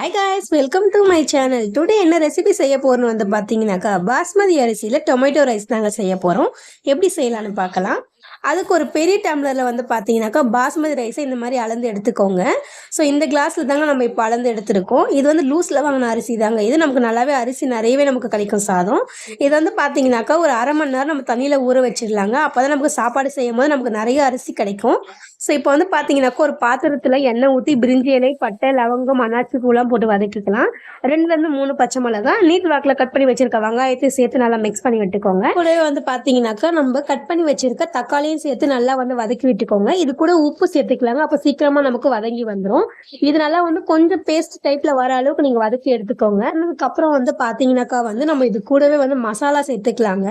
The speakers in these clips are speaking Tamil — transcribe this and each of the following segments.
Hi guys, welcome to my channel. Today என்ன ரெசிபி செய்ய போறோம்னு வந்து பார்த்தீங்கன்னாக்கா பாஸ்மதி அரிசியில் டொமேட்டோ ரைஸ் தாங்க செய்ய போகிறோம். எப்படி செய்யலான்னு பார்க்கலாம். அதுக்கு ஒரு பெரிய டம்ளரில் வந்து பார்த்தீங்கன்னாக்கா பாஸ்மதி ரைஸை இந்த மாதிரி அளந்து எடுத்துக்கோங்க. ஸோ இந்த கிளாஸில் தாங்க நம்ம இப்போ அளந்து எடுத்துருக்கோம். இது வந்து லூஸில் வாங்கின அரிசி தாங்க. இது நமக்கு நல்லாவே அரிசி நிறையவே நமக்கு கிடைக்கும் சாதம். இது வந்து பார்த்தீங்கன்னாக்கா ஒரு அரை மணி நேரம் நம்ம தண்ணியில் ஊற வச்சிடலாங்க. அப்போ தான் நமக்கு சாப்பாடு செய்யும் போது நமக்கு நிறைய அரிசி கிடைக்கும். ஸோ இப்போ வந்து பார்த்தீங்கன்னாக்கா ஒரு பாத்திரத்தில் எண்ணெய் ஊற்றி பிரிஞ்சி இலை, பட்டை, லவங்கம், அன்னாச்சி பூலாம் போட்டு வதக்கிக்கலாம். 2லேருந்து 3 பச்சை மிளகா, நீட் வாக்கில் கட் பண்ணி வச்சிருக்க வெங்காயத்தை சேர்த்து நல்லா மிக்ஸ் பண்ணி விட்டுக்கோங்க. கூடவே வந்து பார்த்தீங்கன்னாக்கா நம்ம கட் பண்ணி வச்சிருக்க தக்காளியும் சேர்த்து நல்லா வந்து வதக்கி விட்டுக்கோங்க. இது கூட உப்பு சேர்த்துக்கலாங்க. அப்போ சீக்கிரமா நமக்கு வதங்கி வந்துடும். இது நல்லா வந்து கொஞ்சம் பேஸ்ட் டைப்ல வர அளவுக்கு நீங்க வதக்கி எடுத்துக்கோங்க. அதுக்கப்புறம் வந்து பார்த்தீங்கன்னாக்கா வந்து நம்ம இது கூடவே வந்து மசாலா சேர்த்துக்கலாங்க.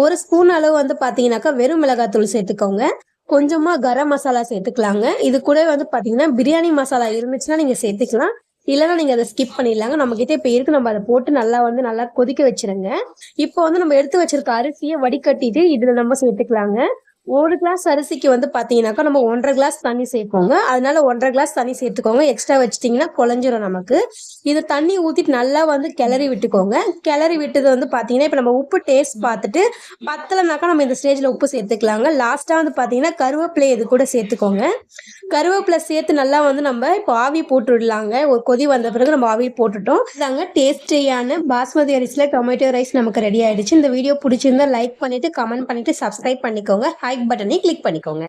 1 ஸ்பூன் அளவு வந்து பார்த்தீங்கன்னாக்கா வெறும் மிளகாத்தூள் சேர்த்துக்கோங்க. கொஞ்சமா கரம் மசாலா சேர்த்துக்கலாங்க. இது கூட வந்து பாத்தீங்கன்னா பிரியாணி மசாலா இருந்துச்சுன்னா நீங்க சேர்த்துக்கலாம். இல்லைன்னா நீங்க அதை ஸ்கிப் பண்ணிடலாங்க. நம்ம கிட்ட இப்ப இருக்கு, நம்ம அதை போட்டு நல்லா கொதிக்க வச்சிருங்க. இப்போ வந்து நம்ம எடுத்து வச்சிருக்க அரிசியை வடிகட்டிட்டு இதுல நம்ம சேர்த்துக்கலாங்க. 1 கிளாஸ் அரிசிக்கு வந்து பார்த்தீங்கன்னாக்கா நம்ம 1.5 கிளாஸ் தண்ணி சேர்ப்போங்க. அதனால 1.5 கிளாஸ் தண்ணி சேர்த்துக்கோங்க. எக்ஸ்ட்ரா வச்சிட்டிங்கன்னா குழஞ்சிரும் நமக்கு. இது தண்ணி ஊற்றிட்டு நல்லா வந்து கிளறி விட்டுக்கோங்க. கிளறி விட்டது வந்து பார்த்தீங்கன்னா இப்போ நம்ம உப்பு டேஸ்ட் பார்த்துட்டு பத்தலைனாக்கா நம்ம இந்த ஸ்டேஜில் உப்பு சேர்த்துக்கலாங்க. லாஸ்ட்டாக வந்து பார்த்தீங்கன்னா கருவேப்பிலை இது கூட சேர்த்துக்கோங்க. கருவேப்பிலை சேர்த்து நல்லா வந்து நம்ம இப்போ ஆவி போட்டு விடலாங்க. ஒரு கொதி வந்த பிறகு நம்ம ஆவி போட்டுட்டோம். இதாங்க டேஸ்டியான பாஸ்மதி அரிசியில் டொமேட்டோ ரைஸ் நமக்கு ரெடி ஆயிடுச்சு. இந்த வீடியோ பிடிச்சிருந்தா லைக் பண்ணிட்டு கமெண்ட் பண்ணிட்டு சப்ஸ்கிரைப் பண்ணிக்கோங்க. லைக் பட்டனை கிளிக் பண்ணிக்கோங்க.